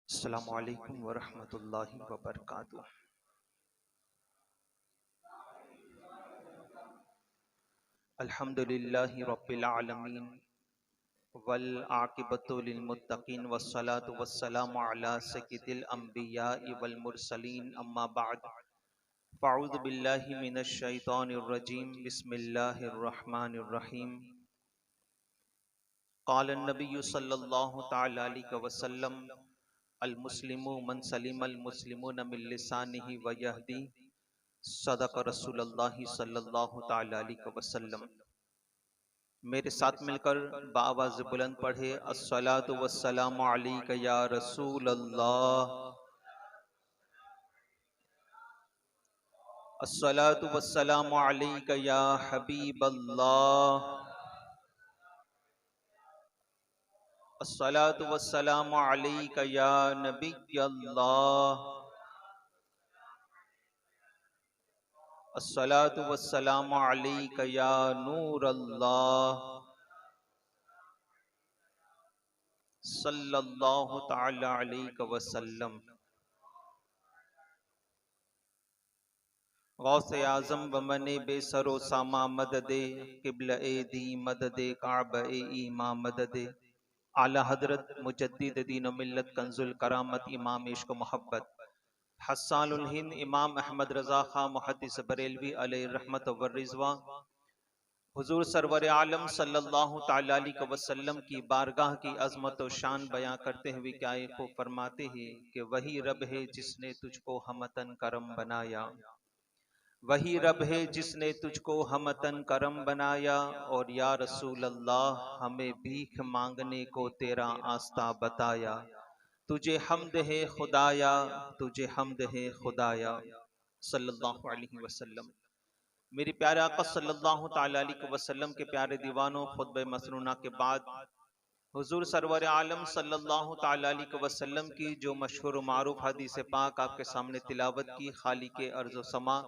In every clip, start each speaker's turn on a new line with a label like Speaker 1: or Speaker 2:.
Speaker 1: अस्सलामु अलैकुम वरहमतुल्लाहि वबरकातुह। अल्हम्दुलिल्लाहि रब्बिल आलमीन वल आकिबतु लिल मुत्तकीन वस्सलातु वस्सलामु अला सय्यिदिल अंबियाइ वल मुरसलीन अम्मा बअद फ़अऊज़ु बिल्लाहि मिनश शैतानिर रजीम बिस्मिल्लाहिर रहमानिर रहीम। क़ाल अन्नबिय्यु सल्लल्लाहु तआला अलैहि वसल्लम अल मुस्लिमु मन सलिमल मुस्लिमून मिन लिसानिही व यहदी सदक़ रसूलुल्लाहि सल्लल्लाहु तआला अलैहि वसल्लम। मेरे साथ मिलकर बाआवाज़ बुलंद पढ़े अस्सलातु वस्सलामु अलैका या रसूल अल्लाह, अस्सलातु वस्सलामु अलैका या हबीब अल्लाह, अस्सलातु वस्सलामु अलैका या नबी अल्लाह, अस्सलातु वस्सलामु अलैका या नूर अल्लाह सल्लल्लाहु तआला अलैहि वसल्लम। गौसे आज़म व मने बेसरो सामा मददे किबला ए दी मददे काब ए ईमा मददे आला हजरत मुजद्दिद दीन मिल्लत कंजुल करामत इमाम इश्क मोहब्बत हस्सानुल हिंद इमाम अहमद रज़ा खां मुहद्दिस बरेलवी अलैहि रहमत व रिज़वा हुजूर सरवर आलम सल्लल्लाहु तआला अलैहि वसल्लम की बारगाह की अजमत व शान बयां करते हुए क्या को फरमाते हैं कि वही रब है जिसने तुझको हमतन करम बनाया, वही रब है जिसने तुझको हमतन करम बनाया। और या रसूल अल्लाह हमें भीख मांगने को तेरा आस्ता बताया, तुझे हम्द है खुदाया, तुझे हम्द है खुदाया सल्लल्लाहु अलैहि वसल्लम। मेरे प्यारे आका सल्लल्लाहु ताला अलैहि वसल्लम के प्यारे दीवानों, खुतबे मसनूना के बाद हुजूर सरवर आलम सल्लल्लाहु ताला अलैहि वसल्लम की जो मशहूर मारूफ हदीस पाक आपके सामने तिलावत की, खाली के अर्ज़ समा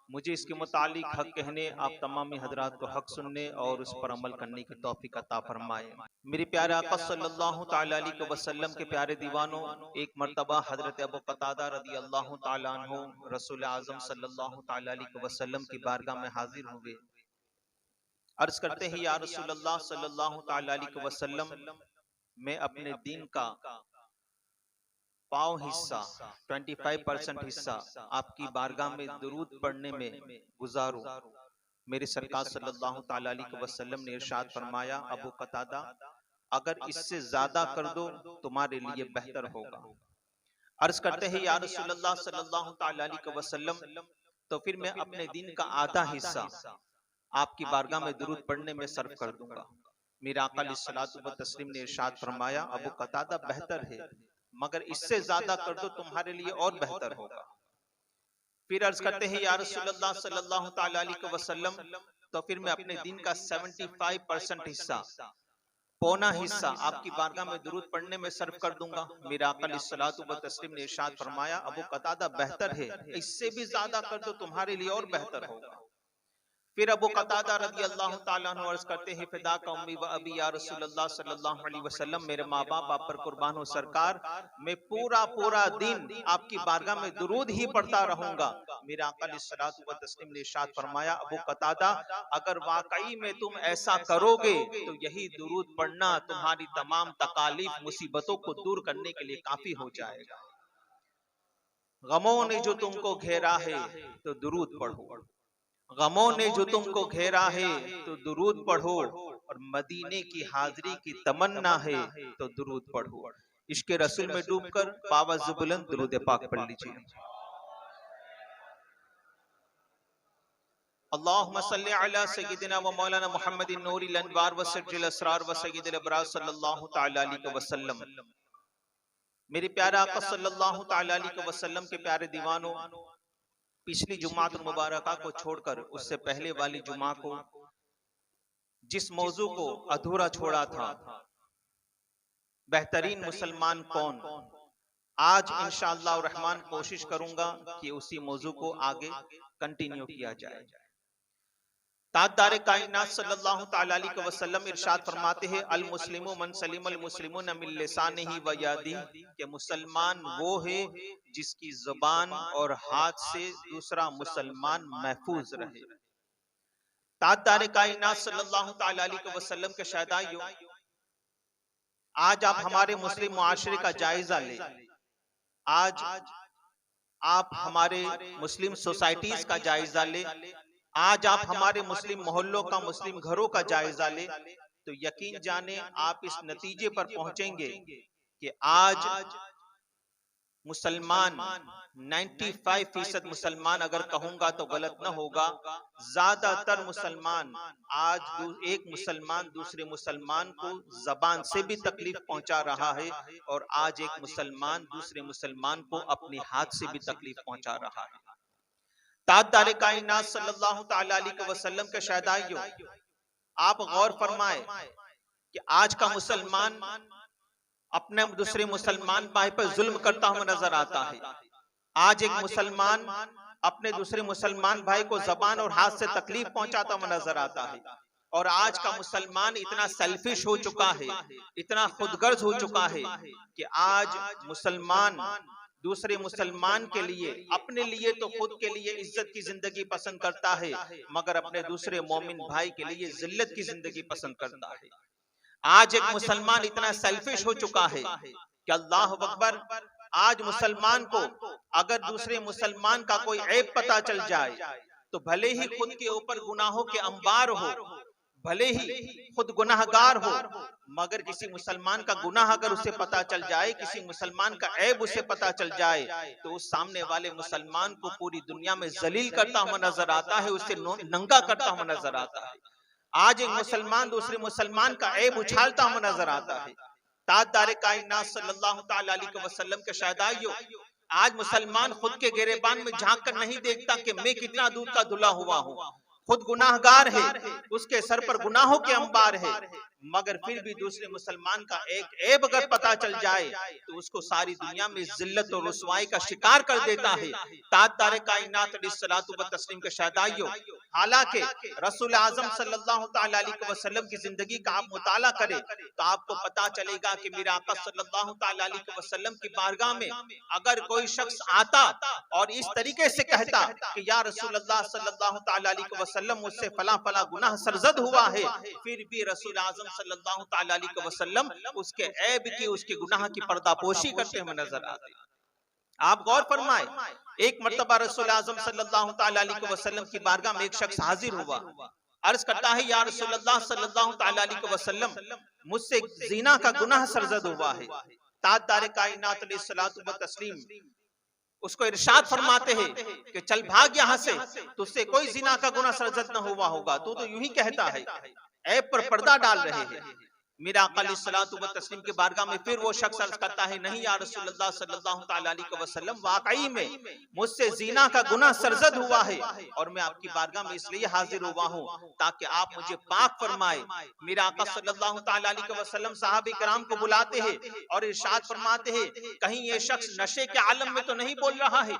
Speaker 1: मुझे इसके मुतालिक हक कहने, आप तमाम हजरात को हक सुनने और उस पर अमल करने की तौफीक अता फरमाए। मेरे प्यारे आका सल्लल्लाहु ताला अलैहि वसल्लम के प्यारे दीवानों, एक मर्तबा हजरत अबू कतादा रदी अल्लाह ताला अन्हु रसूल आज़म सल्लल्लाहु ताला अलैहि वसल्लम की बारगाह में हाजिर हुए। अर्ज करते हैं या रसूल अल्लाह सल्लल्लाहु ताला अलैहि वसल्लम, मैं अपने दीन का पाव हिस्सा 25% हिस्सा आपकी बारगाह में दुरूद पढ़ने में गुजारूं। मेरे सरकार सल्लल्लाहु ताला अलैहि वसल्लम ने इरशाद फरमाया, अबू कतादा अगर इससे ज्यादा कर दो तुम्हारे लिए बेहतर होगा। अर्ज करते हैं या रसूल अल्लाह सल्लल्लाहु ताला अलैहि वसल्लम, तो फिर मैं अपने दिन का आधा हिस्सा आपकी बारगाह में दुरूद पढ़ने में सर्फ कर दूंगा। मेरे आका अलैहिस्सलातु व तस्लीम ने इरशाद फरमाया, अबू कतादा बेहतर है, मगर इससे ज्यादा कर दो तुम्हारे लिए और बेहतर होगा। फिर अर्ज करते हैं या रसूल अल्लाह सल्लल्लाहु ताला अलैहि वसल्लम, तो फिर मैं अपने दिन का 75% हिस्सा, पौना हिस्सा आपकी बारगाह में दुरूद पढ़ने में सर्फ कर दूंगा। मेरे आका अलैहिस्सलातु व तस्लीम ने इरशाद फरमाया, अबू कतादा बेहतर है, इससे भी ज्यादा कर दो तुम्हारे लिए और बेहतर होगा। फिर अबू कतादा रज़ी अल्लाह ताला अन्हु अर्ज़ करते हैं, फिदा का उम्मी व अबी या रसूल अल्लाह सल्लल्लाहु अलैहि वसल्लम, मेरे माँ बाप आप पर कुर्बान हो सरकार, मैं पूरा पूरा दिन आपकी बारगाह में दुरूद ही पढ़ता रहूंगा। मेरे आका अलैहिस्सलातु व तस्लीम ने इरशाद फरमाया, अबू कतादा अगर वाकई में तुम ऐसा करोगे तो यही दुरूद पढ़ना तुम्हारी तमाम तकालीफ मुसीबतों को दूर करने के लिए काफी हो जाएगा। गमों ने जो तुमको घेरा है तो दुरूद पढ़ो, गमों ने जो तुमको घेरा है तो दुरूद पढ़ो, और मदीने की हाजिरी की तमन्ना है तो दुरूद पढ़ो। इश्क रसूल में डूबकर बावज़ बुलंद दुरूद पाक पढ़ लीजिए। अल्लाहुम्मा सल्ली अला सय्यिदिना व मौलाना मुहम्मदिन नूरिल अनवार व सिर्जिल असरार व सय्यिदिल अबरार सल्लल्लाहु तआला अलैहि वसल्लम। मेरे प्यारे आका सल्लल्लाहु तआला अलैहि वसल्लम के प्यारे दीवानों, पिछली जुमातुल मुबारका को छोड़कर उससे पहले वाली जुमा को जिस मौजू को अधूरा छोड़ा था, बेहतरीन मुसलमान कौन, आज इंशाअल्लाह रहमान कोशिश करूंगा कि उसी मौजू को आगे कंटिन्यू किया जाए, ताजदार कायनात सल्लल्लाहु तआला अलैहि वसल्लम इरशाद फरमाते हैं, अल मुस्लिमु मन सलिमल मुस्लिमून मिन लिसानिही व यदिही, कि मुसलमान वो है जिसकी जुबान और हाथ से दूसरा मुसलमान महफूज रहे। ताजदार कायनात सल्लल्लाहु तआला अलैहि वसल्लम के शहदाइयों, आज आप हमारे मुस्लिम मुआशरे का जायजा लें। आज आप हमारे मुस्लिम सोसाइटीज का जायजा लें। आज आप हमारे मुस्लिम मोहल्लों का, मुस्लिम घरों का जायजा लें, तो यकीन जाने आप इस नतीजे पर पहुंचेंगे कि आज मुसलमान 95% मुसलमान, अगर कहूंगा तो गलत न होगा, ज्यादातर मुसलमान आज एक मुसलमान दूसरे मुसलमान को जबान से भी तकलीफ पहुंचा रहा है, और आज एक मुसलमान दूसरे मुसलमान को अपने हाथ से भी तकलीफ पहुंचा रहा है। ताजदार कायनात सल्लल्लाहु तआला अलैहि वसल्लम के शहदाइयों, आप गौर फरमाए कि आज का मुसलमान अपने दूसरे मुसलमान भाई पर जुल्म करता हुआ नजर आता है। आज एक मुसलमान अपने दूसरे मुसलमान भाई को जबान और हाथ से तकलीफ पहुंचाता हुआ नजर आता है। और आज का मुसलमान इतना सेल्फिश हो चुका है, इतना खुदगर्ज हो चुका है कि आज मुसलमान दूसरे मुसलमान के लिए, अपने लिए तो खुद के लिए इज्जत की जिंदगी पसंद करता है, मगर अपने दूसरे मोमिन भाई के लिए जिल्लत की जिंदगी पसंद करता है। आज एक मुसलमान इतना सेल्फिश हो चुका है कि अल्लाह अकबर, आज मुसलमान को अगर दूसरे मुसलमान का कोई ऐब पता चल जाए तो भले ही खुद के ऊपर गुनाहों के अंबार हो, भले ही खुद गुनाहगार हो, मगर किसी मुसलमान का गुनाह अगर उसे पता चल जाए, किसी मुसलमान का ऐब उसे पता चल जाए, तो उस सामने वाले मुसलमान को पूरी दुनिया में जलील करता हुआ नजर आता है, उसे नंगा करता हुआ नजर आता है। आज एक मुसलमान दूसरे मुसलमान का ऐब उछालता हुआ नजर आता है। ताजदार कायनात सल्लल्लाहु तआला अलैहि वसल्लम के शहदाइयों, आज मुसलमान खुद के गिरेबान में झांक कर नहीं देखता कि मैं कितना दूध का धुला हुआ हूँ। खुद गुनाहगार है, उसके सर पर गुनाहों के अंबार है, मगर फिर भी दूसरे मुसलमान का एक ऐब अगर पता चल जाए तो उसको सारी दुनिया में जिल्लत और रुसवाई का शिकार कर देता है। ताजदार कायनात अलैहिस्सलातु व तस्लीम के शहदाइयों, हालांकि रसूल आजम सल्लल्लाहु तआला अलैहि वसल्लम की जिंदगी का आप मुताला करें तो आपको पता चलेगा कि मेरे आका सल्लल्लाहु तआला अलैहि वसल्लम की बारगाह में अगर कोई शख्स आता और इस तरीके से कहता कि या रसूल अल्लाह सल्लल्लाहु तआला अलैहि वसल्लम, मुझसे फला फला गुनाह सरजद हुआ है, फिर भी रसूल आजम सल्लल्लाहु तआला अलैहि वसल्लम उसके ऐब की, उसके गुनाह की पर्दापोशी करते हुए नजर आते। आप गौर फरमाए, एक मर्तबा रसूल आजम सल्लल्लाहु तआला अलैहि वसल्लम की बारगाह में एक शख्स हाजिर हुआ, अर्ज करता है, या रसूल अल्लाह सल्लल्लाहु तआला अलैहि वसल्लम, मुझसे ज़िना का गुनाह सरजद हुआ है। ताजदार कायनात अलैहिस्सलातु व तस्लीम उसको इरशाद फरमाते हैं कि चल भाग यहाँ से, तुझसे कोई ज़िना का गुनाह सरजद न हुआ होगा, तू तो यूं ही कहता है, ऐब पर पर्दा डाल रहे हैं। मेरा आका अलैहिस्सलातु व तस्लीम के बारगाह में फिर वो शख्स अर्ज करता है, नहीं या रसूलुल्लाह सल्लल्लाहु तआला अलैहि वसल्लम, वाकई में मुझसे ज़िना का गुनाह सरजद हुआ है और मैं आपकी बारगाह में इसलिए हाजिर हुआ हूँ ताकि आप मुझे पाक फरमाए। मेरा आका सल्लल्लाहु तआला अलैहि वसल्लम सहाबा किराम को बुलाते हैं और इरशाद फरमाते हैं, कहीं ये शख्स नशे के आलम में तो नहीं बोल रहा है,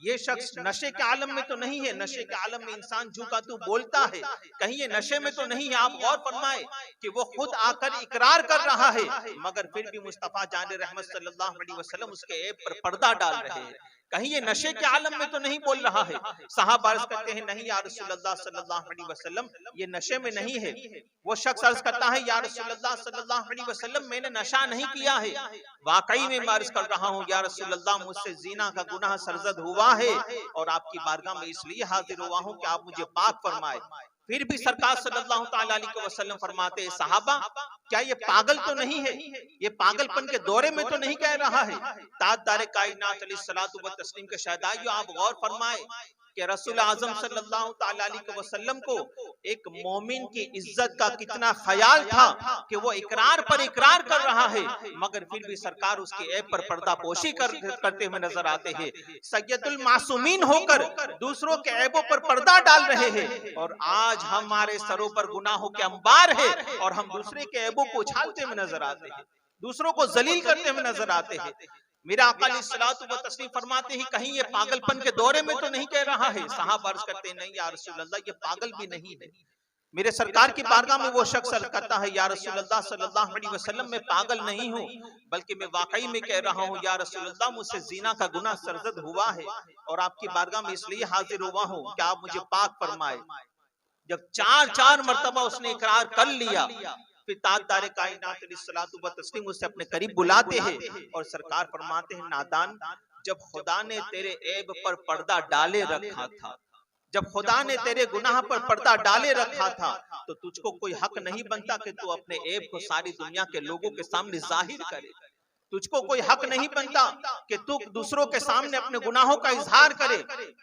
Speaker 1: ये शख्स नशे के आलम में तो नहीं है, नशे के आलम में इंसान झूका तू बोलता है, कहीं ये नशे में तो नहीं है। आप गौर फरमाए कि वो खुद आकर इकरार कर रहा है, मगर फिर भी मुस्तफा जान रहमत सल्लल्लाहु अलैहि वसल्लम उसके ऐब पर पर्दा डाल रहे हैं, कहीं ये नशे के आलम में तो नहीं बोल रहा है। साहबा अर्ज करते हैं, नहीं या रसूलुल्लाह सल्लल्लाहु अलैहि वसल्लम, ये नशे में नहीं है। वो शख्स अर्ज करता है, या रसूलुल्लाह सल्लल्लाहु अलैहि वसल्लम, मैंने नशा नहीं किया है, वाकई में मैं अर्ज कर रहा हूँ या रसूलुल्लाह, मुझसे ज़िना का गुनाह सरजद हुआ है और आपकी बारगाह में इसलिए हाजिर हुआ हूँ कि आप मुझे पाक फरमाए। फिर भी सरकार सल्लल्लाहु तआला अलैहि वसल्लम फरमाते हैं, साहबा क्या ये पागल तो नहीं है, ये पागलपन के दौरे में तो नहीं कह रहा है। ताजदार कायनात अलैहिस्सलातु व तस्लीम के शहदाइयों, आप गौर फरमाए कि रसूल आजम सल्लल्लाहु तआला अलैहि वसल्लम को एक मोमिन की इज्जत का कितना ख्याल था कि वो इकरार पर इकरार कर रहा है, मगर फिर भी सरकार उसके ऐब पर पर्दापोशी करते हुए नजर आते हैं। सैयदुल मासूमीन होकर दूसरों के ऐबों पर पर्दा डाल रहे हैं और आज हमारे सरों पर गुनाहों के अंबार है और हम दूसरे के ऐबों को उछालते हुए नजर आते हैं, दूसरों को जलील करते हुए नजर आते हैं। मेरा आका अलैहिस्सलातु व तस्लीम फरमाते ही कहीं ये पागलपन के दौरे में तो नहीं कह रहा है। साहब अर्ज करते नहीं या रसूल अल्लाह, ये पागल भी नहीं है। मेरे सरकार की बारगाह में वो शख्स अर्ज करता है या रसूल अल्लाह सल्लल्लाहु अलैहि वसल्लम, मैं पागल नहीं हूँ, बल्कि मैं वाकई में कह रहा हूँ या रसूल अल्लाह, मुझसे जीना का गुनाह सरजद हुआ है और आपकी बारगाह में इसलिए हाजिर हुआ हूँ कि आप मुझे पाक फरमाए। जब चार मर्तबा उसने इकरार कर लिया, फिर ताजदार कायनात अलैहिस्सलातु व तस्लीम उससे अपने करीब बुलाते हैं और सरकार फरमाते हैं, नादान, जब खुदा ने तेरे ऐब पर पर्दा डाले रखा था, जब खुदा ने तेरे गुनाह पर पर्दा डाले रखा था, तो तुझको कोई हक नहीं बनता कि तू अपने ऐब को सारी दुनिया के लोगों के सामने जाहिर करे। तुझको कोई हक नहीं बनता कि तू दूसरों के सामने अपने गुनाहों का इजहार करे,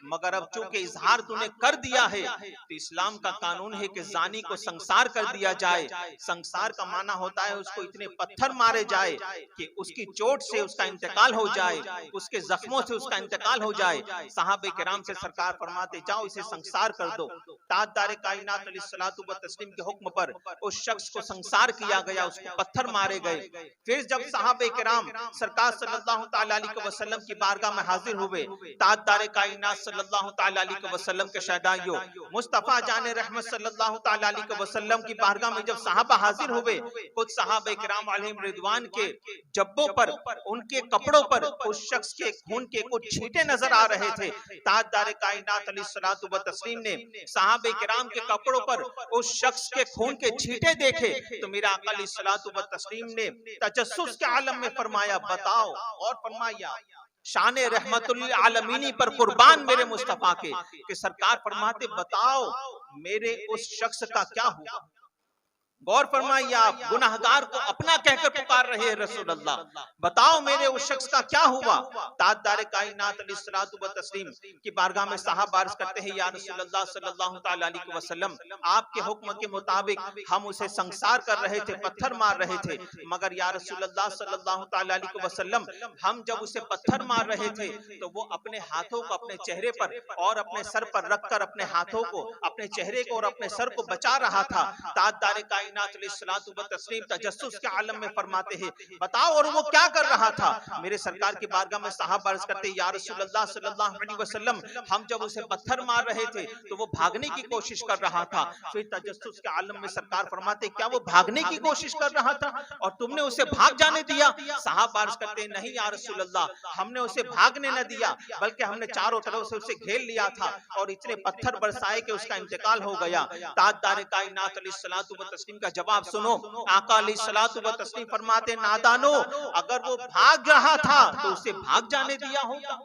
Speaker 1: मगर अब चूंकि इजहार तूने कर दिया है तो इस्लाम का कानून है कि जानी को संसार कर दिया जाए। संसार का माना होता है उसको इतने पत्थर मारे जाए कि उसकी चोट से उसका इंतकाल हो जाए, उसके जख्मों से उसका इंतकाल हो जाए। साहबे किराम से सरकार फरमाते, जाओ इसे संसार कर दो। ताजदार कायनात अलैहिस्सलातु व तस्लीम के हुक्म पर उस शख्स को संसार किया गया, उसको पत्थर मारे गए। फिर जब साहबे किराम सरकार सल्लल्लाहु तआला अलैहि वसल्लम की बारगाह में हाजिर हुए, ताजदार कायनात सल्लल्लाहु तआला अलैहि वसल्लम के शहदाइयों मुस्तफा जाने रहमत सल्लल्लाहु तआला अलैहि वसल्लम की बारगाह में जब सहाबा हाजिर हुए, कुछ सहाबा किराम अलैहिम रिदवान के जब्बों पर, उनके कपड़ों पर उस शख्स के खून के कुछ छींटे नजर आ रहे थे। ताजदार कायनात अलैहिस्सलातु व तस्लीम ने सहाबा किराम के कपड़ों पर उस शख्स के खून के छींटे देखे तो मेरा आका अलैहिस्सलातु व तस्लीम ने तजस्सुस के आलम में फरमाया, बताओ, और फरमाया शान रहमतुल आलमीनी पर कुर्बान मेरे मुस्तफा के कि सरकार फरमाते, बताओ मेरे उस शख्स का क्या हुआ। गौर फरमाइए, आप गुनाहगार को अपना कहकर पुकार रहे हैं रसूल अल्लाह, बताओ मेरे उस शख्स का क्या हुआ। ताजदार कायनात अलैहिस्सलातु व तस्लीम की बारगाह में साहब अर्ज करते हैं, या रसूल अल्लाह सल्लल्लाहु तआला अलैहि वसल्लम, आपके हुक्म के मुताबिक हम उसे संसार कर रहे थे, पत्थर मार रहे थे, मगर या रसूल अल्लाह सल्लल्लाहु तआला अलैहि वसल्लम, हम जब उसे पत्थर मार रहे थे तो वो अपने हाथों को अपने चेहरे पर और अपने सर पर रखकर अपने हाथों को, अपने चेहरे को और अपने सर को बचा रहा था। ताजदार कायनात अलैहिस्सलातु व तस्लीम तजस्सुस के आलम में फरमाते हैं, बताओ और वो क्या कर रहा था। मेरे सरकार की बारगाह में साहब अर्ज करते, या रसूल अल्लाह सल्लल्लाहु अलैहि वसल्लम, हम जब उसे पत्थर मार रहे थे तो वो भागने की कोशिश कर रहा था। फिर तजस्सुस के आलम में सरकार फरमाते, क्या वो भागने की कोशिश कर रहा था और तुमने उसे भाग जाने दिया। साहब अर्ज करते, नहीं या रसूल अल्लाह, हमने उसे भागने न दिया, बल्कि हमने चारों तरफ से उसे घेर लिया था और इतने पत्थर बरसाए कि उसका इंतकाल हो गया। ताजदार कायनात अलैहिस्सलातु व तस्लीम का जवाब सुनो। आका अलैहिस्सलातु व तस्लीम फरमाते, नादानो, अगर वो भाग रहा था तो उसे भाग जाने दिया होगा।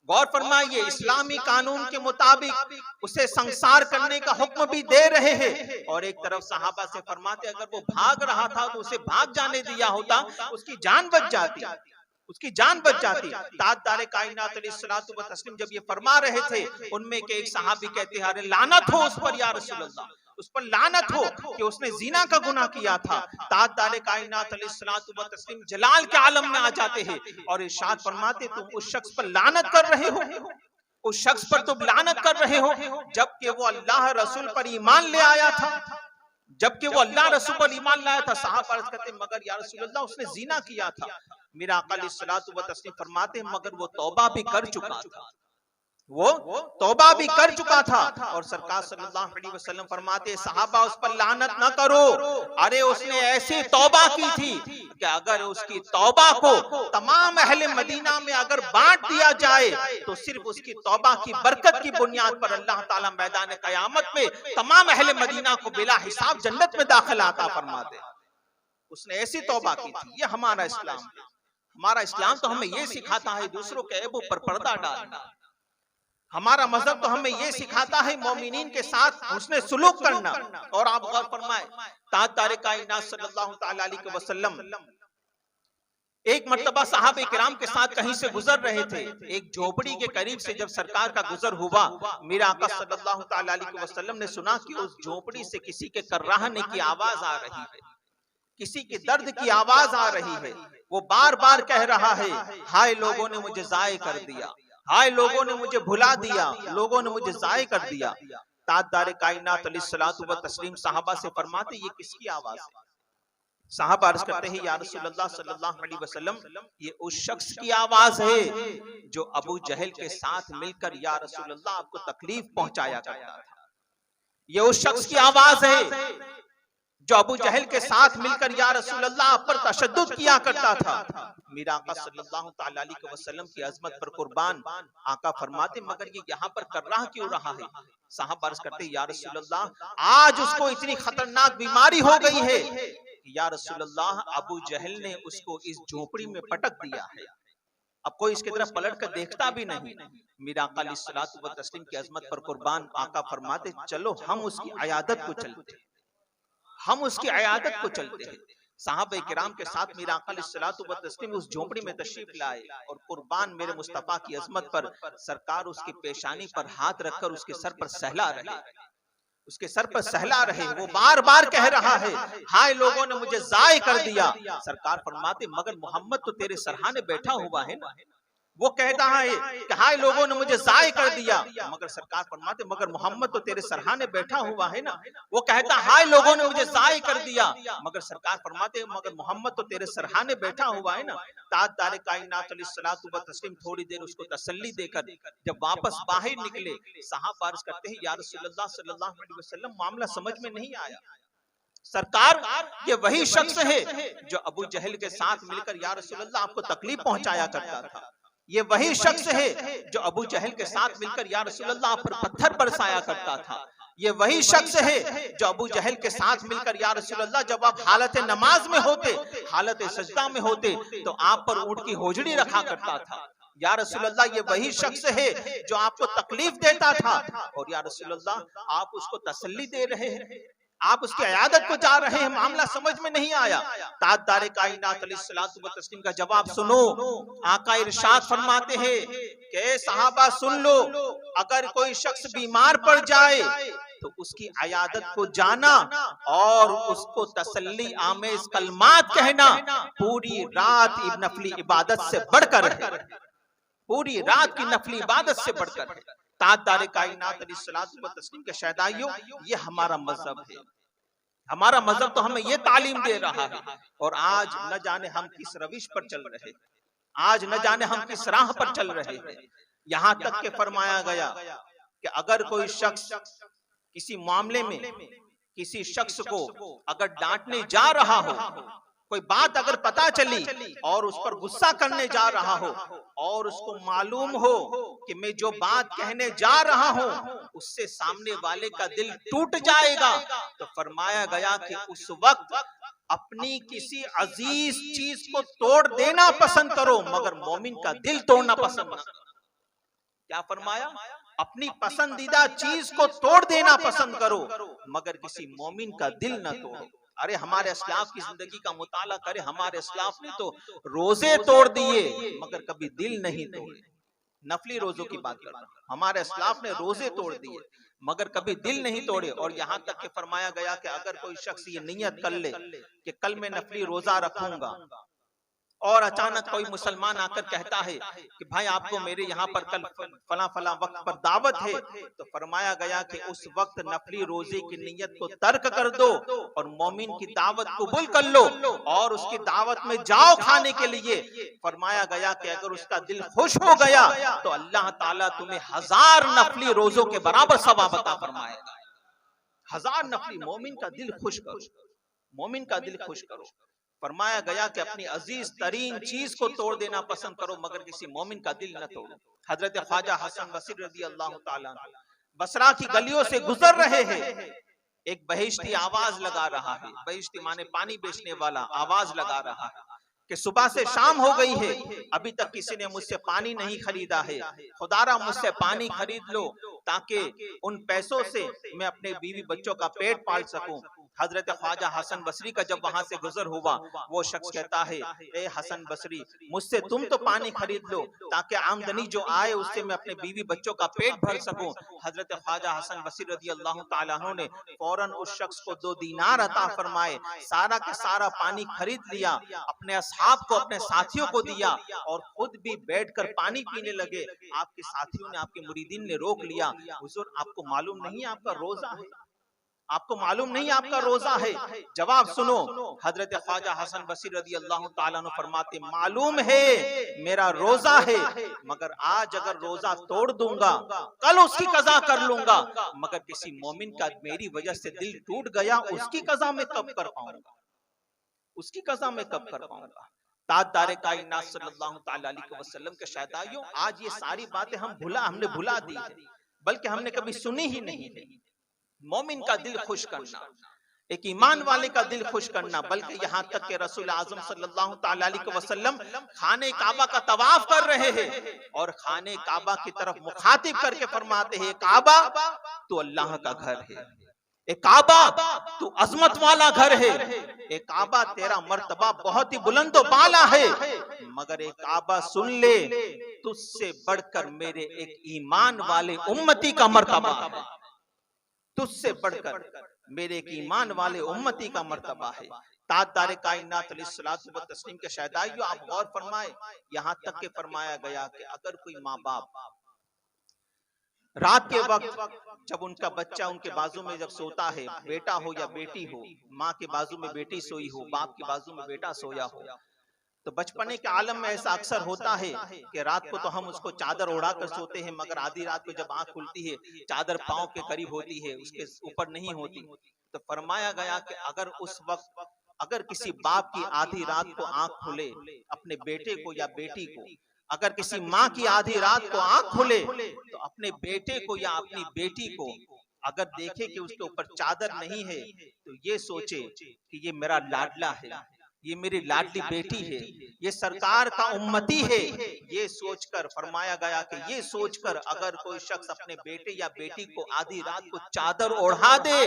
Speaker 1: गौर फरमाइए, इस्लामी कानून के मुताबिक उसे संसार करने का हुक्म भी दे रहे हैं और एक तरफ सहाबा से फरमाते, अगर वो भाग रहा था तो उसे भाग जाने दिया होता, उसकी जान बच जाती, उसकी जान बच जाती। ताजदार कायनात अलैहिस्सलातु व तस्लीम जब ये फरमा रहे थे, उनमें के एक सहाबी कहते हैं, अरे लानत हो उस पर या रसूल अल्लाह, उस पर लानत हो कि उसने जीना का गुनाह किया था। ताजदार कायनात अलैहिस्सलातु व तस्लीम जलाल के आलम में आ जाते हैं और इरशाद फरमाते, तुम उस शख्स पर लानत कर रहे हो, उस शख्स पर तुम लानत कर रहे हो जबकि वो अल्लाह रसूल पर ईमान ले आया था, जबकि वो अल्लाह रसूल पर ईमान लाया था। साहब अर्ज करते, मगर या रसूल अल्लाह, उसने जीना किया था। मेरा आका अलैहिस्सलातु व तस्लीम फरमाते, मगर वो तौबा भी कर चुका था, वो तौबा भी कर चुका था। और सरकार सल्लल्लाहु अलैहि वसल्लम फरमाते, सहाबा उस पर लानत न करो, अरे उसने ऐसी तौबा की थी कि अगर उसकी तौबा को तमाम अहले मदीना में अगर बांट दिया जाए तो सिर्फ उसकी तौबा की बरकत की बुनियाद पर अल्लाह ताला मैदान कयामत में तमाम अहले मदीना को बिला हिसाब जन्नत में दाखिल आता फरमाते। उसने ऐसी तौबा की थी। ये हमारा इस्लाम है। हमारा इस्लाम तो हमें ये सिखाता है दूसरों के ऐबों पर पर्दा डालना। हमारा मजहब तो हमें ये सिखाता है मोमिनीन के साथ हुस्ने सुलूक करना। और आप गौर फरमाए, ताजदार कायनात सल्लल्लाहु तआला अलैहि वसल्लम एक मर्तबा सहाबे किराम के साथ कहीं से गुजर रहे थे। एक झोपड़ी के करीब से जब सरकार का गुजर हुआ, मेरा आका सल्लल्लाहु तआला अलैहि वसल्लम ने सुना कि उस झोपड़ी से किसी के कर्राहने की आवाज आ रही है, किसी के दर्द की आवाज आ रही है। वो बार बार कह रहा है, हाय लोगों ने मुझे जाए कर दिया, हाय लोगों ने मुझे भुला दिया, लोगों ने मुझे जाए कर दिया। ताजदार कायनात अलैहिस्सलातु व तस्लीम सहाबा से फरमाते, ये किसकी आवाज है? साहबा अर्ज करते हैं, या रसूलल्लाह सल्लल्लाहु अलैहि वसल्लम, ये उस शख्स की आवाज है जो अबू जहल के साथ मिलकर या रसूलल्लाह आपको तकलीफ पहुंचाया करता था। ये उस शख्स की आवाज है जो अबू जहल के साथ मिलकर या रसूलल्लाह आप पर तशद्दुद किया करता था। मेरा आका सल्लल्लाहु तआला अलैहि वसल्लम की अजमत पर कुर्बान, आका फरमाते मगर ये यहाँ पर कर रहा क्यों रहा है? साहब अर्ज करते, या रसूलल्लाह आज उसको इतनी खतरनाक बीमारी हो गई है कि या रसूलल्लाह अबू जहल ने उसको इस झोपड़ी में पटक दिया है, अब कोई इसकी तरफ पलट कर देखता भी नहीं। मेरा आका अलैहिस्सलातु व तस्लीम की अजमत पर कुर्बान, आका फरमाते चलो हम उसकी अयादत को चलते, हम उसकी अयादत को चलते हैं। साहबे किराम के साथ मेरा आका अलैहिस्सलातु व तस्लीम उस झोपड़ी में तशरीफ लाए और कुर्बान मेरे मुस्तफा की अजमत पर सरकार उसकी पेशानी पर हाथ रखकर उसके सर पर सहला रहे, उसके सर पर सहला रहे। वो बार बार कह रहा है, हाय लोगों ने मुझे जाय कर दिया। सरकार फरमाते मगर मोहम्मद तो तेरे सरहाने बैठा हुआ है ना। वो कहता है कि हाय लोगों ने मुझे जाय कर दिया, मगर सरकार फरमाते मगर मोहम्मद तो तेरे सरहाने बैठा हुआ है ना। वो कहता हाय लोगों ने मुझे जाय कर दिया, मगर सरकार फरमाते मगर मोहम्मद तो तेरे सरहाने बैठा हुआ है ना। ताजदार कायनात अलैहिस्सलातु व तस्लीम थोड़ी देर उसको तसल्ली देकर जब वापस बाहर निकले, साहब अर्ज करते हैं, या रसूलल्लाह सल्लल्लाहु अलैहि वसल्लम मामला समझ में नहीं आया। सरकार ये वही शख्स है जो अबू जहल के साथ मिलकर या रसूलल्लाह आपको तकलीफ पहुंचाया करता था। ये वही शख्स है जो अबू जहल के साथ मिलकर या रसूलल्लाह आप पर पत्थर बरसाया करता था। ये वही शख्स है जो अबू जहल के साथ मिलकर या रसूलल्लाह जब आप हालत नमाज में होते, हालत सजदा में होते तो आप पर ऊंट की होजड़ी रखा करता था। या रसूलल्लाह ये वही शख्स है जो आपको तकलीफ देता था और या रसूलल्लाह आप उसको तसल्ली दे रहे हैं, आप उसकी अयादत को जा रहे हैं। मामला समझ में नहीं आया। ताजदार कायनात अलैहिस्सलातु व तस्लीम का जवाब सुनो। आका इरशाद फरमाते हैं कि सहाबा सुन लो, अगर कोई शख्स बीमार पड़ जाए तो उसकी अयादत को जाना और उसको तसल्ली आमेज कलमात कहना पूरी रात नफली इबादत से बढ़कर है, पूरी रात की नफली इबादत से बढ़कर है। ताजदार कायनात अलैहिस्सलातु व तस्लीम के शहदाइयों, ये हमारा मजहब है। हमारा मजहब तो हमें ये तालीम दे रहा है। और आज न जाने हम किस रविश पर चल रहे, आज न जाने हम किस राह पर चल रहे हैं। यहाँ तक के फरमाया गया कि अगर कोई शख्स किसी मामले में किसी शख्स को अगर डांटने जा रहा हो, कोई बात अगर पता चली और उस पर गुस्सा करने जा रहा हो और उसको मालूम हो कि मैं जो बात कहने जा रहा हूं उससे सामने वाले का दिल टूट जाएगा, तो फरमाया गया कि उस वक्त अपनी किसी अजीज चीज को तोड़ देना पसंद करो मगर मोमिन का दिल तोड़ना पसंद न करो। क्या फरमाया? अपनी पसंदीदा चीज को तोड़ देना पसंद करो मगर किसी मोमिन का दिल न तोड़ो। अरे हमारे अस्लाफ की जिंदगी का मुताला करे, हमारे अस्लाफ ने तो रोजे तोड़ दिए मगर कभी दिल नहीं तोड़े। नफली रोजों की बात कर रहा हूं, हमारे अस्लाफ ने रोजे तोड़ दिए मगर कभी दिल नहीं तोड़े। और यहाँ तक कि फरमाया गया कि अगर कोई शख्स ये नियत कर ले कि कल मैं नफली रोजा रखूंगा और अचानक कोई मुसलमान आकर कहता है कि भाई आपको मेरे यहाँ पर कल फला फला वक्त पर दावत है, तो फरमाया गया कि उस वक्त नफली रोजे की नियत को तर्क कर दो और मोमिन की दावत कबूल कर लो और उसकी दावत में जाओ खाने के लिए। फरमाया गया कि अगर उसका दिल खुश हो गया तो अल्लाह ताला तुम्हें 1000 नफली रोजों के बराबर सवाब अता फरमाएगा। 1000 नफली। मोमिन का दिल खुश करो, मोमिन का दिल खुश करो। फरमाया गया कि अपनी अजीज तरीन चीज को तोड़ देना पसंद करो मगर किसी मोमिन का दिल न तोड़ो। हजरत ख्वाजा हसन बसरी रज़ी अल्लाह ताला बसरा की गलियों से गुजर रहे हैं, एक बहिश्ती आवाज लगा रहा है, बहिश्ती माने पानी बेचने वाला आवाज लगा रहा है कि सुबह से शाम हो गई है, अभी तक किसी ने मुझसे पानी नहीं खरीदा है, खुदारा मुझसे पानी खरीद लो ताकि उन पैसों से मैं अपने बीवी बच्चों का पेट पाल सकूं। हजरत ख्वाजा हसन बसरी का जब वहां से गुजर हुआ, वो शख्स कहता है, ए हसन बसरी, मुझसे तुम तो पानी खरीद लो ताकि आमदनी जो आए उससे मैं अपने बीवी बच्चों का पेट भर सकूं। हजरत ख्वाजा हसन बसरी रज़ी अल्लाह ताला अन्हु ने फौरन उस शख्स को 2 दीनार अता फरमाए, सारा का सारा पानी खरीद लिया, अपने असहाब को, अपने साथियों को दिया और खुद भी बैठकर पानी पीने लगे। आपके साथियों ने, आपके मुरीदीन ने रोक लिया, हुजूर आपको मालूम नहीं आपका रोजा है, आपको मालूम नहीं आपका रोजा है? जवाब सुनो, हजरत ख्वाजा हसन बसरी रज़ी अल्लाह ताला अन्हु फरमाते, मालूम है मेरा रोजा है, मगर आज अगर रोजा तोड़ दूंगा कल उसकी कज़ा कर लूंगा, मगर किसी मोमिन का मेरी वजह से दिल टूट गया, उसकी कज़ा में कब कर पाऊंगा, उसकी कज़ा में कब कर पाऊंगा। ताजदारे कायनात सल्लल्लाहु ताला अलैहि वसल्लम के शहदाइयों, आज ये सारी बातें हमने भुला दी है, बल्कि हमने कभी सुनी ही नहीं है। मोमिन का दिल खुश करना, एक ईमान वाले का दिल खुश करना, बल्कि यहाँ तक कि रसूल आजम सल्लल्लाहु ताला अलैहि वसल्लम खाने काबा का तवाफ कर रहे हैं और खाने काबा की तरफ मुखातिब करके फरमाते हैं, काबा तो अल्लाह का घर है, एक काबा तू अजमत वाला घर है, एक काबा तेरा मर्तबा बहुत ही बुलंदो बाला है, मगर एक काबा सुन ले तुझसे बढ़कर मेरे एक ईमान वाले उम्मती का मर्तबा है, तुझसे बढ़कर मेरे एक ईमान वाले उम्मती का मर्तबा है। ताजदारे कायनात अलैहिस्सलातु व तस्लीम के शहदाइयों, आप गौर फरमाए, यहाँ तक के फरमाया गया कि अगर कोई माँ बाप रात के वक्त जब उनका बच्चा उनके बाजू में जब सोता है, बेटा हो या बेटी हो, माँ के बाजू में बेटी सोई हो, बाप के बाजू में बेटा सोया हो, तो बचपने के आलम में ऐसा अक्सर होता है कि रात को तो हम उसको चादर ओढ़ा कर सोते हैं, मगर आधी रात को जब आंख खुलती है चादर पांव के करीब होती है, उसके ऊपर नहीं होती। तो फरमाया गया कि अगर उस वक्त अगर किसी बाप की आधी रात को आंख खुले अपने बेटे को या बेटी को, अगर किसी माँ की आधी रात को आंख खुले तो अपने बेटे को या अपनी बेटी को अगर देखे कि उसके ऊपर चादर नहीं है, तो ये सोचे कि ये मेरा लाडला है, ये मेरी लाडली बेटी है, ये सरकार का उम्मती है। ये सोचकर फरमाया गया कि ये सोचकर अगर कोई शख्स अपने बेटे या बेटी को आधी रात को चादर ओढ़ा दे,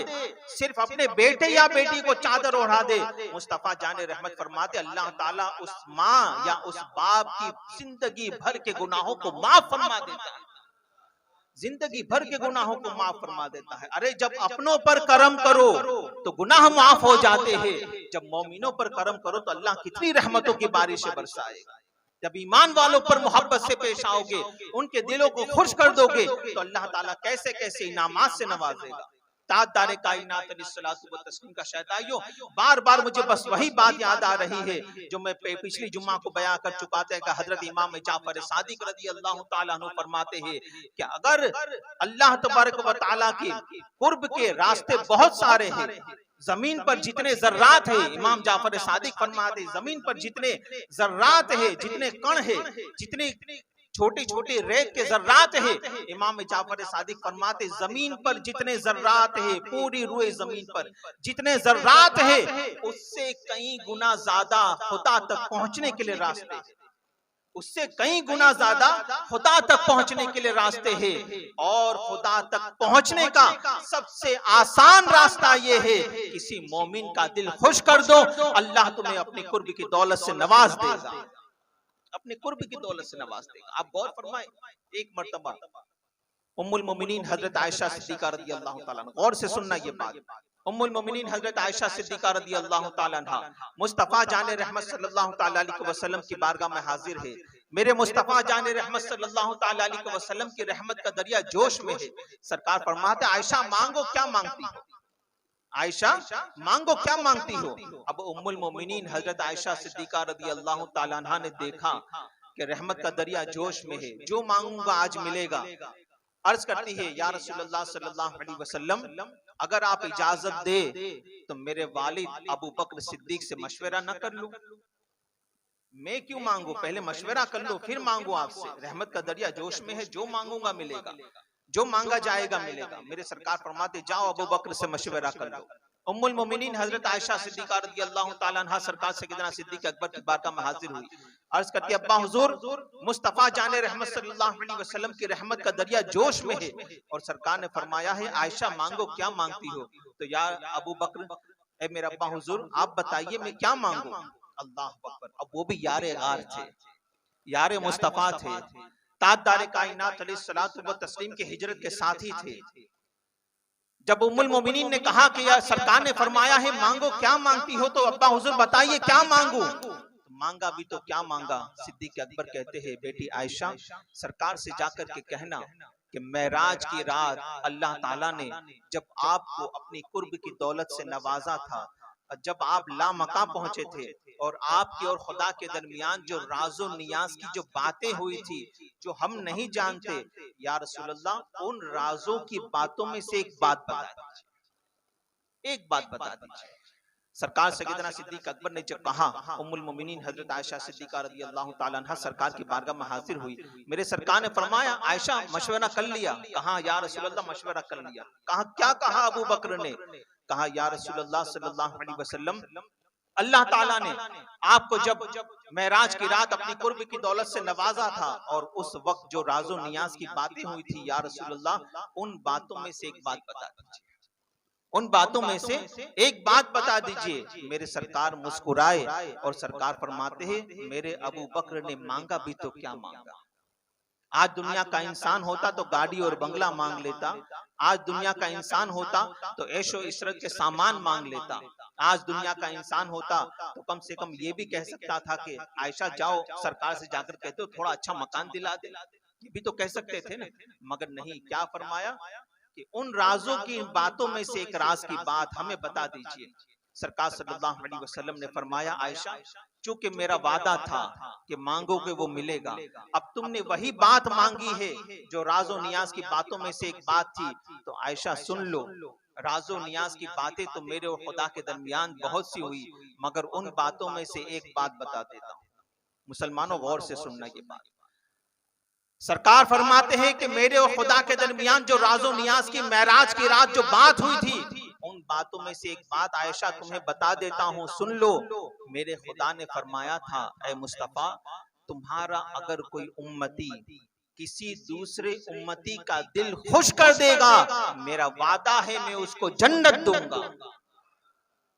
Speaker 1: सिर्फ अपने बेटे या बेटी को चादर ओढ़ा दे, मुस्तफा जाने रहमत फरमाते अल्लाह ताला उस माँ या उस बाप की जिंदगी भर के गुनाहों को माफ फरमा देता है, जिंदगी भर के गुनाहों को माफ फरमा देता है। अरे जब अपनों पर करम करो तो गुनाह माफ हो जाते हैं, जब मोमिनों पर करम करो तो अल्लाह कितनी रहमतों की बारिशें बरसाएगा। जब ईमान वालों पर मोहब्बत से पेश आओगे, उनके दिलों को खुश कर दोगे, तो अल्लाह ताला कैसे कैसे इनामात से नवाजेगा। ताजदारे कायनात अलैहिस्सलातु व तस्लीम का शहदाइयों, बार बार मुझे बस वही बात याद आ रही है जो मैं पिछली जुम्मा को बयां कर चुका था कि हजरत इमाम जाफर सादिक रज़ी अल्लाह ताला अन्हु फरमाते हैं कि अगर अल्लाह तबारक व तआला के कुर्ब के रास्ते बहुत सारे हैं, जमीन पर जितने जर्रात है, इमाम जाफर सादिक फरमाते जमीन पर जितने जर्रात है, जितने कण है, जितने छोटी छोटी रेत के जर्रात है, इमाम जाफर सादिक फरमाते जमीन पर जितने जर्रात है, पूरी रुए जमीन पर जितने जर्रात है, उससे कई गुना ज्यादा खुदा तक पहुंचने के लिए रास्ते हैं, उससे कई गुना ज्यादा खुदा तक पहुंचने के लिए रास्ते हैं। और खुदा तक पहुंचने का सबसे आसान रास्ता ये है, किसी मोमिन का दिल खुश कर दो, अल्लाह तुम्हें अपनी कुर्ब की दौलत से नवाज देगा, अपने कुर्ब की दौलत से नवाज देगा। आप गौर फरमाए, एक मर्तबा उम्मुल मोमिनीन हजरत आयशा सिद्दीका रज़ी अल्लाह ताला अन्हा, गौर से सुनना ये बात, उम्मुल मोमिनीन हजरत आयशा सिद्दीका रज़ी अल्लाह ताला अन्हा मुस्तफा जाने रहमत सल्लल्लाहु ताला अलैहि वसल्लम की बारगाह में हाजिर है। मेरे मुस्तफा जाने रहमत सल्लल्लाहु ताला अलैहि वसल्लम की रहमत का दरिया जोश में है। सरकार फरमाते आयशा मांगो क्या मांगती हो, आयशा मांगो क्या मांगती हो। अब उम्मुल मोमिनीन हजरत आयशा सिद्दीका रज़ी अल्लाह ताला अन्हा ने देखा कि रहमत का दरिया जोश में है, जो मांगूंगा आज मिलेगा। अर्ज करती है या रसूलुल्लाह सल्लल्लाहु अलैहि वसल्लम, अगर आप इजाजत दे तो मेरे वालिद अबू बकर सिद्दीक से मशवरा न कर लूं, मैं क्यों मांगू, पहले मशवरा कर लो फिर मांगू आपसे। रहमत का दरिया जोश में है, जो मांगूंगा मिलेगा, जो मांगा जाएगा मिलेगा। मेरे सरकार फरमाते जाओ अबू बकर से मशवरा कर लो। उम्मुल मोमिनीन हजरत आयशा सिद्दीका रज़ी अल्लाह ताला अन्हा सरकार सैयदना सिद्दीक अकबर की बारगाह में हाजिर हुई। अर्ज करती अब्बा हुजूर, मुस्तफा जाने रहमत सल्लल्लाहु अलैहि वसल्लम की रहमत का दरिया जोश में है और सरकार ने फरमाया है आयशा मांगो क्या मांगती हो। तो या अबू बकर, ए मेरे अब्बा हुजूर आप बताइए मैं क्या मांगू। अल्लाह अकबर, अब वो भी यारे गार थे, यारे मुस्तफा थे, ताजदारे कायनात अलैहिस्सलातु व तस्लीम के हिजरत के साथी थे। जब उम्मुल मोमिनीन ने कहा कि यार सरकार ने फरमाया है मांगो क्या मांगती हो, तो अब्बा हुजूर बताइए क्या मांगू। मांगा भी तो क्या मांगा। सिद्दीक अकबर कहते हैं बेटी आयशा, सरकार से जाकर के कहना कि मेराज की रात अल्लाह ताला ने जब आपको अपनी कुर्ब की दौलत से नवाजा था, जब आप लामका पहुंचे थे और आपकी और खुदा के दरमियान जो राजो नियाज की जो बातें हुई थी जो हम नहीं जानते, या रसूलल्लाह उन राजों की बातों में से एक बात बता दीजिए, एक बात बता दीजिए। सरकार सैयदना सिद्दीक अकबर ने जब कहा, उम्मुल मोमिनीन हजरत आयशा सिद्दीका रज़ी अल्लाह ताला अन्हा सरकार की बारगाह में हाजिर हुई, मेरे सरकार ने फरमाया, आयशा मशवरा कर लिया? कहा या रसूलल्लाह मशवरा कर लिया। कहा क्या कहा अबू बकर ने? कहा या रसूलल्लाह सल्लल्लाहु अलैहि वसल्लम, अल्लाह ताला ने आपको जब मेराज की रात अपनी कुर्ब की दौलत से नवाजा था और उस वक्त जो राजो नियाज की बातें हुई थी, या रसूलल्लाह उन बातों में से एक बात बता दीजिए, उन बातों में से एक बात बता दीजिए। मेरे सरकार मुस्कुराए और सरकार फरमाते हैं, मेरे अबू बकर ने मांगा भी तो क्या मांगा। आज दुनिया का इंसान होता तो गाड़ी और बंगला मांग लेता, आज दुनिया का इंसान होता तो ऐशो इशरत के सामान मांग लेता, आज दुनिया का इंसान होता तो कम से कम ये भी कह सकता था कि आयशा जाओ सरकार से जाकर कहते हो थोड़ा अच्छा मकान दिला दे, ये भी तो कह सकते थे ना। मगर नहीं, क्या फरमाया कि उन राजों की बातों में से एक राज की बात हमें बता दीजिए। सरकार सल्लल्लाहु अलैहि वसल्लम ने फरमाया, आयशा चूंकि मेरा वादा था कि मांगोगे वो मिलेगा, अब तुमने वही बात मांगी है जो राजो नियाज की बातों में से एक बात थी, तो आयशा सुन लो, राजो नियाज की बातें तो मेरे और खुदा के दरमियान बहुत सी हुई, मगर उन बातों में से एक बात बता देता हूं। मुसलमानों गौर से सुनना ये बात। सरकार फरमाते हैं कि मेरे और खुदा के दरमियान जो राजो नियाज की मेराज की रात जो बात हुई थी, उन बातों में से एक बात आयशा तुम्हें बता देता हूं, सुन लो। मेरे खुदा ने फरमाया था, ऐ मुस्तफा, तुम्हारा अगर कोई उम्मती किसी दूसरे उम्मती का दिल खुश कर देगा, मेरा वादा है मैं उसको जन्नत दूंगा,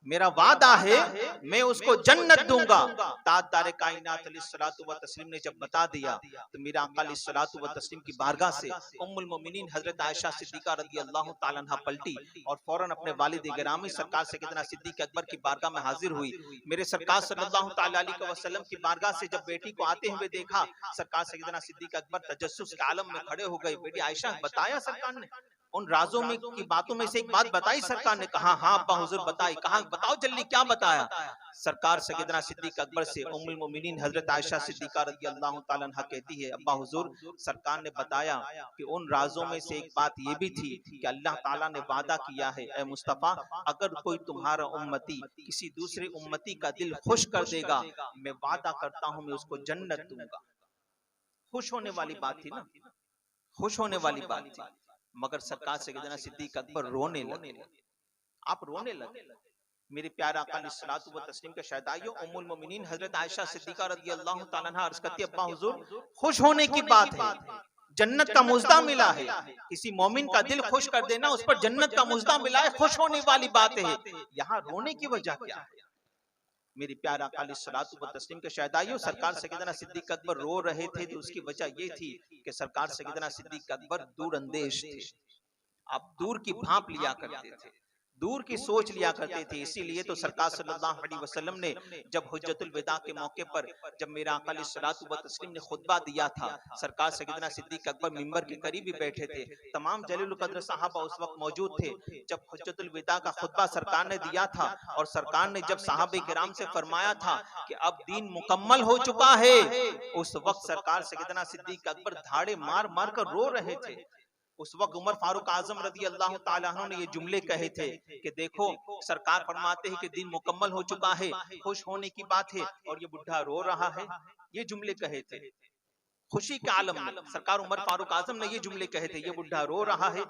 Speaker 1: मेरा वादा है मैं उसको जन्नत दूंगा। ताजदार कायनात अलैहिस्सलातु व तस्लीम ने जब बता दिया तो मेरा आका अलैहिस्सलातु व तस्लीम की बारगाह से उम्मुल मोमिनीन हजरत आयशा सिद्दीका रज़ी अल्लाह ताला अन्हा पलटी और फौरन अपने वालिद गिरामी सरकार सैयदना सिद्दीक अकबर की बारगाह में हाजिर हुई। मेरे सरकार सल्लल्लाहु ताला अलैहि वसल्लम की बारगाह से जब बेटी को आते हुए देखा, सरकार सैयदना सिद्दीक अकबर तजस्सुस के आलम में खड़े हो गए। बेटी आयशा, बताया सरकार ने उन राजों में की बातों में से एक बात बताई? सरकार ने कहा हाँ अब्बा हुजूर बताई। कहा बताओ जल्दी क्या बताया? सरकार सैयदना सिद्दीक अकबर से उम्मुल मोमिनीन हजरत आयशा सिद्दीका रज़ी अल्लाह ताला अन्हा कहती है, अब्बा हुजूर सरकार ने बताया कि उन राजों में से एक बात ये भी थी कि अल्लाह ताला ने वादा किया है, ऐ मुस्तफा अगर कोई तुम्हारा उम्मती किसी दूसरे उम्मती का दिल खुश कर देगा, मैं वादा करता हूं मैं उसको जन्नत दूंगा। खुश होने वाली बात थी ना, खुश होने वाली बात थी। मगर सरकार सैयदना सिद्दीक अकबर रोने लगे। आप रोने लगे। मेरे प्यारे आका अलैहिस्सलातु व तस्लीम के शहदाइयों, उम्मुल मोमिनीन हजरत आयशा सिद्दीका रज़ी अल्लाह ताला अन्हा अर्ज करती है, अब्बा हुजूर खुश होने की बात है, जन्नत का मुजदा मिला है, किसी मोमिन का दिल खुश कर देना उस पर जन्नत का मुजदा मिला है, खुश होने वाली बात है। यहाँ रोने की वजह क्या है? मेरी प्यारा आका अलैहिस्सलातु व तस्लीम के शहदाइयों, सरकार सैयदना सिद्दीक अकबर रो रहे थे तो उसकी वजह ये थी कि सरकार सैयदना सिद्दीक अकबर दूर अंदेश थे। आप दूर की भांप लिया करते थे, दूर की सोच लिया करते थे। इसीलिए तो सरकार सल्लल्लाहु अलैहि वसल्लम ने जब हुज्जतुल विदा के मौके पर जब मेरा आका अलैहिस्सलातु व तस्लीम ने खुतबा दिया था, सरकार सैयदना सिद्दीक अकबर मिंबर के करीब ही बैठे थे, तमाम जलीलुल कद्र सहाबा उस वक्त मौजूद थे। जब हुज्जतुल विदा का खुतबा सरकार ने दिया था और सरकार ने जब सहाबे किराम से फरमाया था कि अब दीन मुकम्मल हो चुका है, उस वक्त सरकार सैयदना सिद्दीक अकबर धाड़े मार मार कर रो रहे थे। उस वक्त उमर फारूक आजम रज़ी अल्लाह ताला अन्हु ने ये जुमले कहे थे कि देखो सरकार फरमाते हैं कि दिन मुकम्मल हो चुका है, खुश होने की बात है और ये बुढ़ा रो रहा है। ये जुमले कहे थे खुशी के आलम में। सरकार उमर फारूक आजम ने ये जुमले कहे थे, ये बुढ़ा रो रहा है।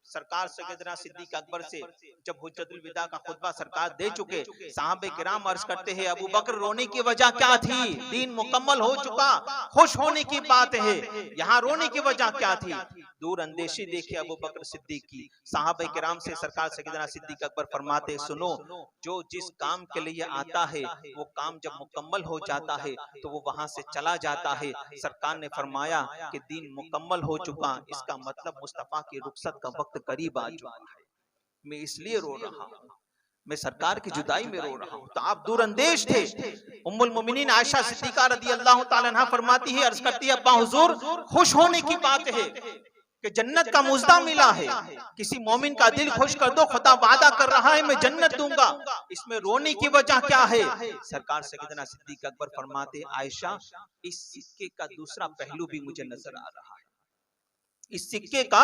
Speaker 1: सरकार सैयदना सिद्दीक अकबर से जब हुज्जतुल विदा का खुतबा सरकार दे चुके, साहबे किराम अर्ज करते हैं, अबू बकर रोने की वजह क्या थी? दीन मुकम्मल हो चुका, खुश होने की बात है, यहाँ रोने की वजह क्या थी? दूर अंदेशी देखिए अबू बकर सिद्दीक की। साहबे किराम से सरकार सैयदना सिद्दीक अकबर फरमाते, सुनो जो जिस काम के लिए आता है वो काम जब मुकम्मल हो जाता है तो वो वहां से चला जाता है। सरकार ने फरमाया कि दीन मुकम्मल हो चुका, इसका मतलब मुस्तफा की रुखसत का वक्त करीब आ चुका है, मैं इसलिए रो रहा हूं, मैं सरकार की जुदाई में रो रहा हूं। तो आप दूर अंदेश थे। उम्मुल मोमिनीन आयशा सिद्दीका रज़ी अल्लाह ताला अन्हा फरमाती है, अर्ज करती है, अब्बा हुजूर खुश होने की बात है, कि जन्नत का मुजदा मिला है। किसी मोमिन का दिल खुश कर दो, खुदा वादा कर रहा है मैं जन्नत दूंगा। इसमें रोने की वजह क्या है? सरकार सैयदना सिद्दीक अकबर फरमाते, आयशा इस सिक्के का दूसरा पहलू भी मुझे नजर आ रहा है, इस सिक्के का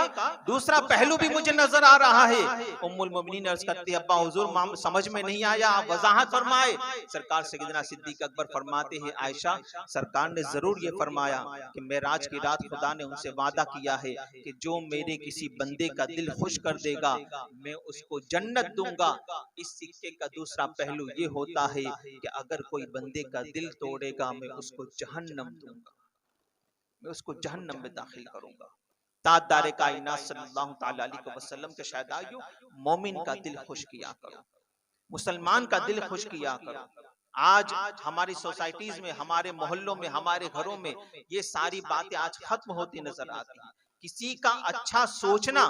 Speaker 1: दूसरा पहलू भी मुझे नजर आ रहा है। उम्मुल मोमिनीन अर्ज करती है, अब्बा हुजूर समझ में नहीं आया, आप वजाहत फरमाए। सरकार सैयदना सिद्दीक अकबर फरमाते हैं, आयशा सरकार ने जरूर ये फरमाया कि मेराज की रात खुदा ने उनसे वादा किया है कि जो मेरे किसी बंदे का दिल खुश कर देगा मैं उसको जन्नत दूंगा। इस सिक्के का दूसरा पहलू ये होता है कि अगर कोई बंदे का दिल तोड़ेगा मैं उसको जहन्नम दूंगा, मैं उसको जहन्नम में दाखिल करूंगा। ताजदारे कायनात सल्लल्लाहु तआला अलैहि वसल्लम के शहदाइयों, मोमिन का दिल खुश किया करो, मुसलमान का दिल खुश किया करो। आज हमारी सोसाइटीज में, हमारे मोहल्लों में, हमारे घरों में ये सारी बातें आज खत्म होती नजर आती हैं। किसी का अच्छा सोचना,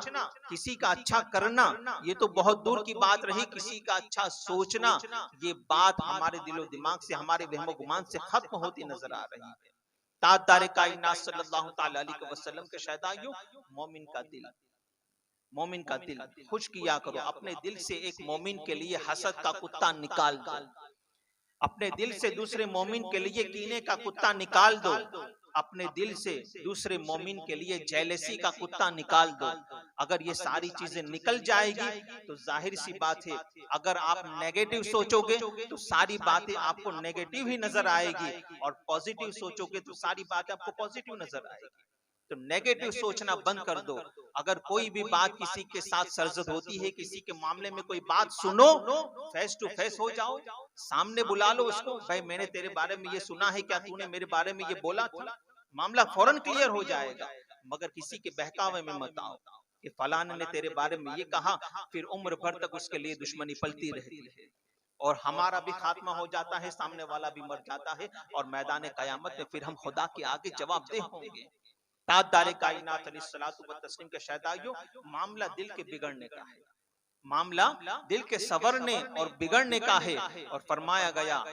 Speaker 1: किसी का अच्छा करना ये तो बहुत दूर की बात रही, किसी का अच्छा सोचना ये बात हमारे दिलो दिमाग से, हमारे वहमो गुमान से खत्म होती नजर आ रही है। ताजदारे कायनात सल्लल्लाहु तआला अलैहि वसल्लम के शहदाइयों, मोमिन का दिल खुश किया करो। अपने दिल से एक मोमिन के लिए हसद का कुत्ता निकाल दो, अपने दिल से दूसरे मोमिन के लिए कीने का कुत्ता निकाल दो, अपने दिल से दूसरे मोमिन के लिए जेलसी का कुत्ता निकाल दो। अगर ये सारी चीजें निकल जाएगी तो जाहिर सी बात है, अगर आप नेगेटिव सोचोगे तो सारी बातें आपको नेगेटिव ही नजर आएगी, और पॉजिटिव सोचोगे तो सारी बातें आपको पॉजिटिव नजर आएगी। तो नेगेटिव सोचना बंद कर दो। अगर कोई भी बात किसी के साथ सरजद होती है, किसी के मामले में कोई बात सुनो, फेस टू फेस हो जाओ, सामने बुला लो उसको, भाई मैंने तेरे बारे में ये सुना है, क्या तूने मेरे बारे में ये बोला था? मामला फौरन क्लियर हो जाएगा। मगर किसी के बहकावे में मत आओ कि फलाने ने तेरे बारे में ये कहा, फिर उम्र भर तक उसके लिए दुश्मनी पलती रहती है, और हमारा भी खात्मा हो जाता है, सामने वाला भी मर जाता है, और मैदान कयामत में फिर हम खुदा के आगे जवाबदेह होंगे। ताजदारे कायनात अलैहिस्सलातु व तस्लीम के शहदाइयों, मामला दिल के बिगड़ने का है, मामला दिल के सवरने और बिगड़ने का है। और फरमाया गया,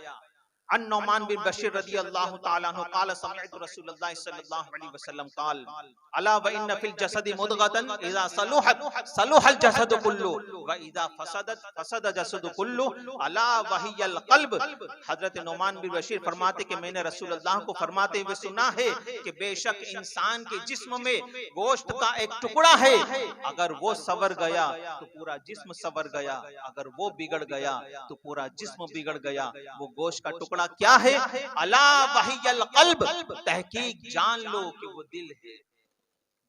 Speaker 1: अन नौमान बिन बशीर रदियल्लाहु ताला अन्हु क़ाल समिअतु रसूलुल्लाह सल्लल्लाहु अलैहि वसल्लम क़ाल अला व इन्न फिल जसदि मुदगतन इज़ा सलुहत सलुहल जसदु कुल्लु व इज़ा फसदत फसद जसदु कुल्लु अला वहियल क़ल्ब। हजरत नौमान बिन बशीर फरमाते कि मैंने रसूलुल्लाह को फरमाते हुए सुना है कि बेशक इंसान के जिस्म में गोश्त का एक टुकड़ा है, अगर वो सवर गया तो पूरा जिस्म सवर गया, अगर वो बिगड़ गया तो पूरा जिस्म बिगड़ गया। वो गोश्त का टुकड़ा क्या है? अला वहियल क़ल्ब, तहकीक जान लो कि वो दिल है,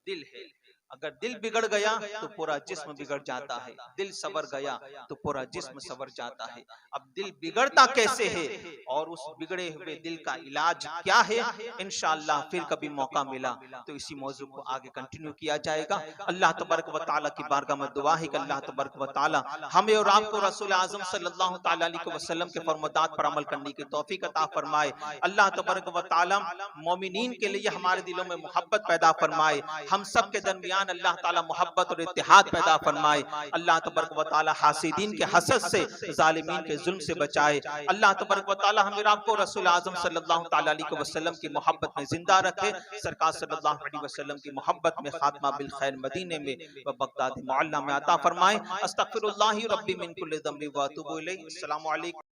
Speaker 1: दिल है। अगर दिल बिगड़ गया तो पूरा जिस्म बिगड़ जाता है, दिल सवर गया तो पूरा जिस्म सवर जाता है। अब दिल बिगड़ता कैसे है और उस बिगड़े हुए दिल का इलाज क्या है, इंशाअल्लाह फिर कभी मौका मिला तो इसी मौजू को आगे कंटिन्यू किया जाएगा। अल्लाह तबारक व तआला की बारगाह में दुआ है कि अल्लाह तबारक व तआला हमें और आपको रसूल आज़म सल्लल्लाहु तआला अलैहि वसल्लम के फरमादात पर अमल करने की तौफीक अता फरमाए। अल्लाह तबारक व तआला मोमिनीन के लिए हमारे दिलों में मोहब्बत पैदा फरमाए, हम सब के दरमियान अल्लाह ताला मोहब्बत और इत्तेहाद पैदा फरमाए। अल्लाह तबारक व तआला हासिदीन के हसद से, जालिमीन के जुल्म से बचाए। अल्लाह तबारक व तआला हमें आपको रसूल आज़म सल्लल्लाहु तआला अलैहि वसल्लम की मोहब्बत में जिंदा रखे, सरकार सल्लल्लाहु अलैहि वसल्लम की मोहब्बत में खात्मा बिल खैर मदीने में व बगदाद मुअल्ला में अता फरमाए। अस्तगफिरुल्लाह रब्बी मिन कुल्लि ज़ंबि व अतूबु इलैहि। अस्सलामु अलैकुम।